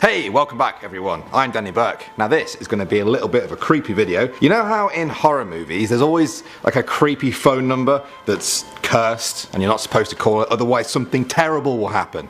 Hey, welcome back everyone, I'm Danny Burke. Now this is going to be a little bit of a creepy video. You know how in horror movies there's always like a creepy phone number that's cursed and you're not supposed to call it, otherwise something terrible will happen?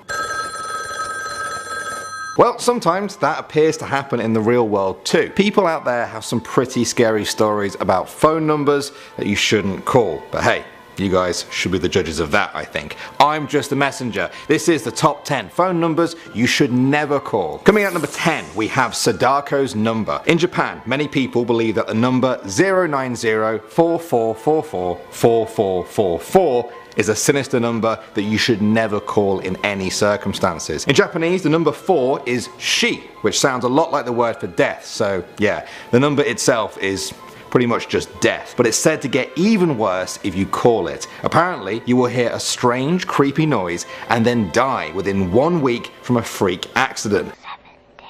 Well, sometimes that appears to happen in the real world too. People out there have some pretty scary stories about phone numbers that you shouldn't call, but hey, you guys should be the judges of that, I think. I'm just a messenger. This is the top 10 phone numbers you should never call. Coming out number 10, we have Sadako's number. In Japan, many people believe that the number 090-4444-4444 is a sinister number that you should never call in any circumstances. In Japanese, the number 4 is shi, which sounds a lot like the word for death, so yeah, the number itself is pretty much just death. But it's said to get even worse if you call it. Apparently, you will hear a strange, creepy noise and then die within 1 week from a freak accident. 7 days.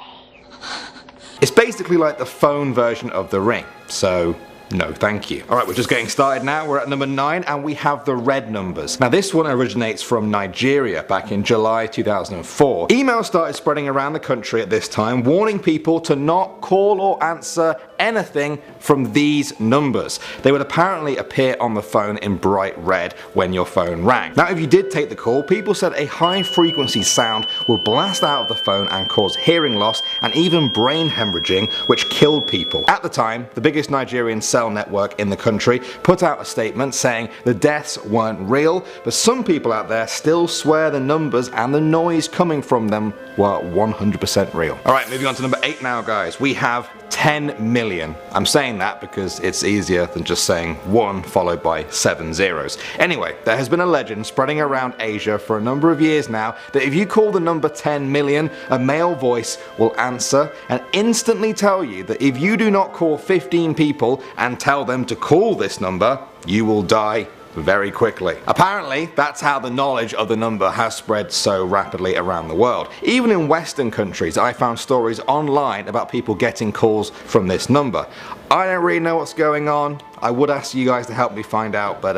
It's basically like the phone version of The Ring, so no thank you. Alright, we're just getting started now. We're at number 9 and we have the red numbers. Now this one originates from Nigeria back in July 2004. Emails started spreading around the country at this time warning people to not call or answer anything from these numbers. They would apparently appear on the phone in bright red when your phone rang. Now if you did take the call, people said a high frequency sound would blast out of the phone and cause hearing loss and even brain hemorrhaging, which killed people. At the time, the biggest Nigerian cell network in the country put out a statement saying the deaths weren't real, but some people out there still swear the numbers and the noise coming from them were 100% real. Alright, moving on to number 8 now guys. We have 10 million. I'm saying that because it's easier than just saying 1 followed by 7 zeros. Anyway, there has been a legend spreading around Asia for a number of years now that if you call the number 10 million, a male voice will answer and instantly tell you that if you do not call 15 people and tell them to call this number, you will die very quickly. Apparently, that's how the knowledge of the number has spread so rapidly around the world. Even in Western countries, I found stories online about people getting calls from this number. I don't really know what's going on. I would ask you guys to help me find out, but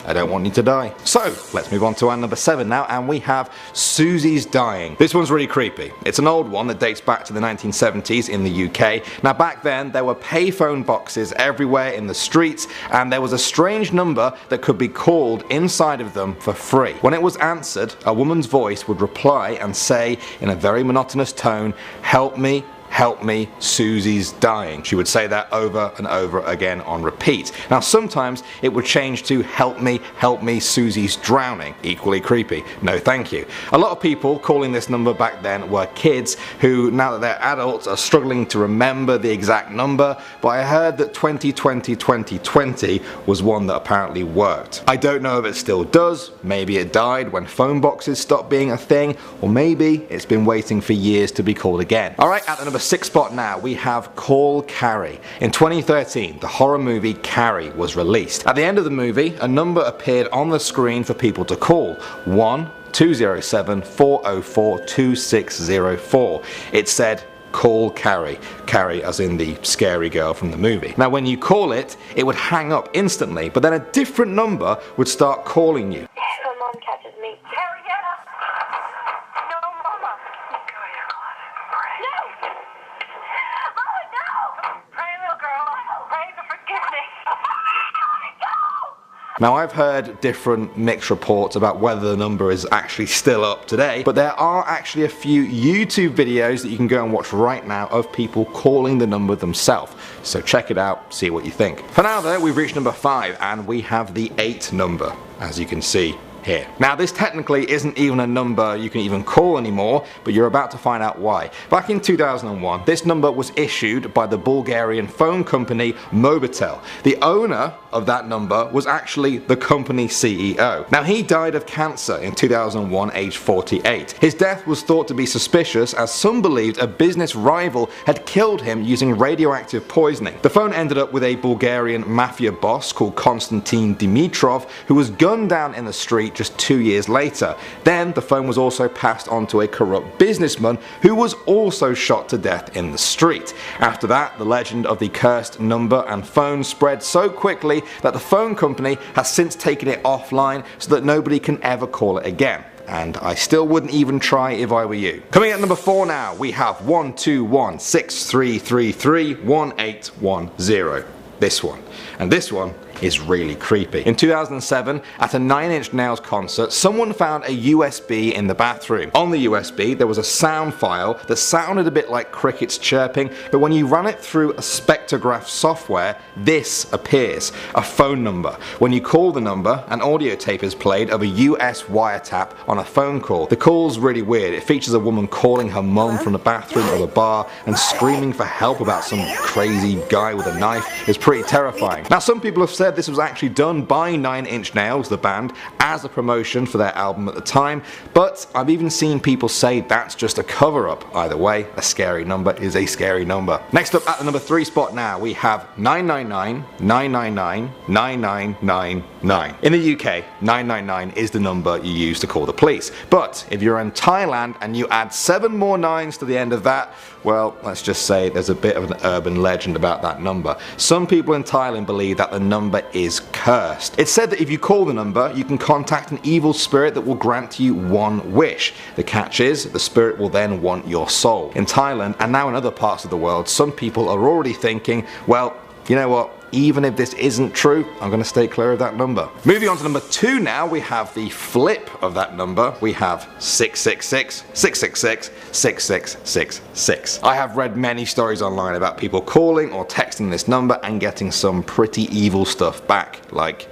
I don't want you to die. So, let's move on to our number 7 now, and we have Susie's Dying. This one's really creepy. It's an old one that dates back to the 1970s in the UK. Now back then, there were payphone boxes everywhere in the streets, and there was a strange number that could be called inside of them for free. When it was answered, a woman's voice would reply and say in a very monotonous tone, "Help me, help me, Susie's dying." She would say that over and over again on repeat. Now sometimes it would change to help me, Susie's drowning. Equally creepy. No thank you. A lot of people calling this number back then were kids who, now that they're adults, are struggling to remember the exact number, but I heard that 2020 was one that apparently worked. I don't know if it still does. Maybe it died when phone boxes stopped being a thing, or maybe it's been waiting for years to be called again. Alright, at the number 6 spot now, we have Call Carrie. In 2013, the horror movie Carrie was released. At the end of the movie, a number appeared on the screen for people to call. 1-207-404-2604. It said, "Call Carrie." Carrie as in the scary girl from the movie. Now when you call it, it would hang up instantly, but then a different number would start calling you. If my mom catches me. Harrietta! No, Mama! Go to your closet and pray. No! Mama, no! Pray, little girl. Pray for forgiveness. Now I've heard different mixed reports about whether the number is actually still up today, but there are actually a few YouTube videos that you can go and watch right now of people calling the number themselves. So check it out, see what you think. For now though, we've reached number 5 and we have the 8 number, as you can see here. Now this technically isn't even a number you can even call anymore, but you're about to find out why. Back in 2001, this number was issued by the Bulgarian phone company Mobitel. The owner of that number was actually the company CEO. Now he died of cancer in 2001, aged 48. His death was thought to be suspicious as some believed a business rival had killed him using radioactive poisoning. The phone ended up with a Bulgarian mafia boss called Konstantin Dimitrov, who was gunned down in the street just 2 years later. Then the phone was also passed on to a corrupt businessman who was also shot to death in the street. After that, the legend of the cursed number and phone spread so quickly that the phone company has since taken it offline so that nobody can ever call it again. and I still wouldn't even try if I were you. Coming at number 4 now, we have 12163331810. This one. And this one is really creepy. In 2007, at a Nine Inch Nails concert, someone found a USB in the bathroom. On the USB, there was a sound file that sounded a bit like crickets chirping, but when you run it through a spectrograph software, this appears, a phone number. When you call the number, an audio tape is played of a US wiretap on a phone call. The call's really weird. It features a woman calling her mum from the bathroom or the bar and screaming for help about some crazy guy with a knife. It's pretty terrifying. Now, some people have said this was actually done by Nine Inch Nails, the band, as a promotion for their album at the time, but I've even seen people say that's just a cover-up. Either way, a scary number is a scary number. Next up at the number 3 spot now, we have 999 999 9999. In the UK, 999 is the number you use to call the police, but if you're in Thailand and you add 7 more 9s to the end of that, well, let's just say there's a bit of an urban legend about that number. Some people in Thailand believe that the number is cursed. It's said that if you call the number, you can contact an evil spirit that will grant you one wish. The catch is, the spirit will then want your soul. In Thailand, and now in other parts of the world, some people are already thinking, well, you know what? Even if this isn't true, I'm going to stay clear of that number. Moving on to number 2 now, we have the flip of that number. We have 666 666 6666. I have read many stories online about people calling or texting this number and getting some pretty evil stuff back, like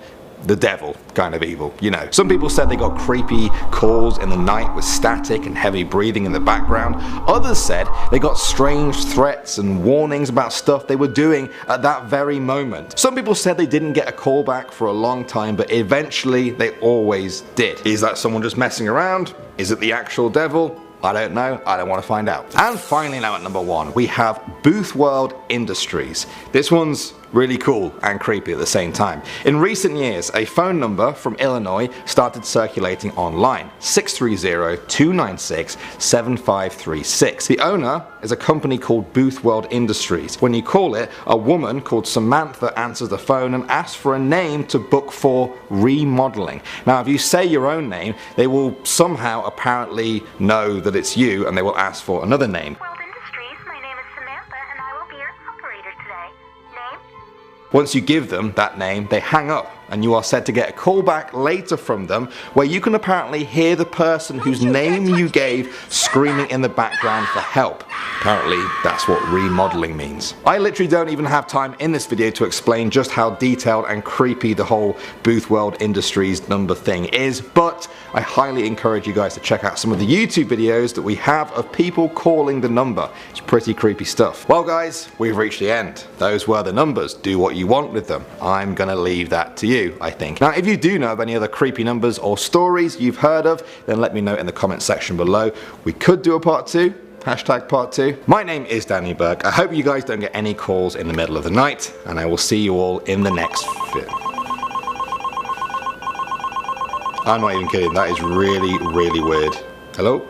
the devil kind of evil, you know. Some people said they got creepy calls in the night with static and heavy breathing in the background. Others said they got strange threats and warnings about stuff they were doing at that very moment. Some people said they didn't get a call back for a long time, but eventually they always did. Is that someone just messing around? Is it the actual devil? I don't know, I don't want to find out. And finally now at number 1, we have Blvd Industries. This one's really cool and creepy at the same time. In recent years, a phone number from Illinois started circulating online, 630-296-7536. The owner is a company called Blvd Industries. When you call it, a woman called Samantha answers the phone and asks for a name to book for remodeling. Now, if you say your own name, they will somehow apparently know that it's you and they will ask for another name. Once you give them that name, they hang up and you are said to get a call back later from them where you can apparently hear the person whose name you gave screaming in the background for help. Apparently that's what remodeling means. I literally don't even have time in this video to explain just how detailed and creepy the whole Blvd Industries number thing is, but I highly encourage you guys to check out some of the YouTube videos that we have of people calling the number. It's pretty creepy stuff. Well guys, we've reached the end. Those were the numbers. Do what you want with them. I'm gonna leave that to you, I think. Now, if you do know of any other creepy numbers or stories you've heard of, then let me know in the comment section below. We could do a part 2. Hashtag part 2. My name is Danny Burke. I hope you guys don't get any calls in the middle of the night, and I will see you all in the next video. I'm not even kidding, that is really, really weird. Hello?